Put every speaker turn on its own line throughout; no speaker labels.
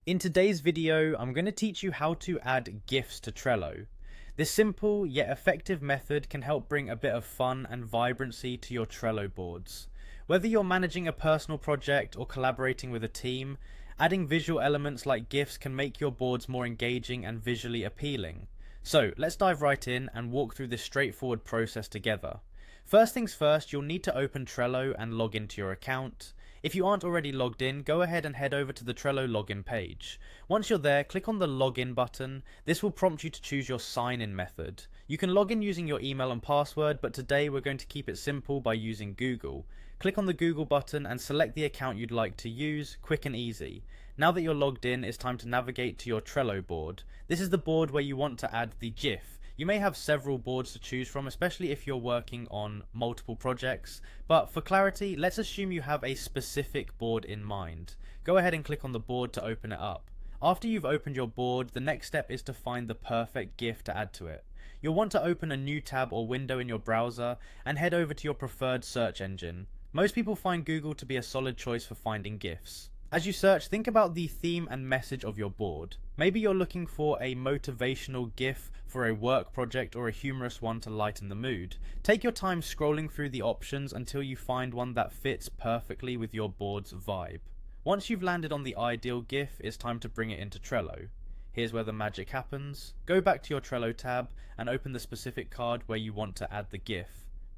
In today's video, I'm going to teach you how to add Gifs to Trello. This simple yet effective method can help bring a bit of fun and vibrancy to your Trello boards. Whether you're managing a personal project or collaborating with a team, adding visual elements like Gifs can make your boards more engaging and visually appealing. So let's dive right in and walk through this straightforward process together. First things first, you'll need to open Trello and log into your account. If you aren't already logged in, go ahead and head over to the Trello login page. Once you're there, click on the login button. This will prompt you to choose your sign-in method. You can log in using your email and password, but today we're going to keep it simple by using Google. Click on the Google button and select the account you'd like to use, quick and easy. Now that you're logged in, it's time to navigate to your Trello board. This is the board where you want to add the GIF. You may have several boards to choose from, especially if you're working on multiple projects, but for clarity, let's assume you have a specific board in mind. Go ahead and click on the board to open it up. After you've opened your board, the next step is to find the perfect GIF to add to it. You'll want to open a new tab or window in your browser and head over to your preferred search engine. Most people find Google to be a solid choice for finding GIFs. As you search, think about the theme and message of your board. Maybe you're looking for a motivational GIF for a work project or a humorous one to lighten the mood. Take your time scrolling through the options until you find one that fits perfectly with your board's vibe. Once you've landed on the ideal GIF, it's time to bring it into Trello. Here's where the magic happens. Go back to your Trello tab and open the specific card where you want to add the GIF.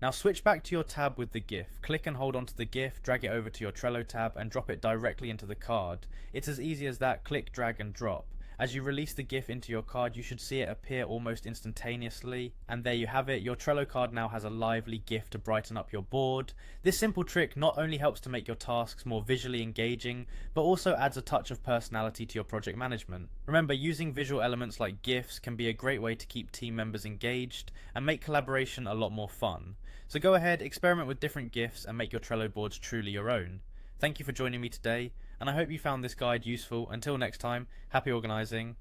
Now switch back to your tab with the GIF. Click and hold onto the GIF, drag it over to your Trello tab and drop it directly into the card. It's as easy as that, click, drag and drop. As you release the GIF into your card, you should see it appear almost instantaneously. And there you have it, your Trello card now has a lively GIF to brighten up your board. This simple trick not only helps to make your tasks more visually engaging, but also adds a touch of personality to your project management. Remember, using visual elements like GIFs can be a great way to keep team members engaged and make collaboration a lot more fun. So go ahead, experiment with different GIFs and make your Trello boards truly your own. Thank you for joining me today, and I hope you found this guide useful. Until next time, happy organizing.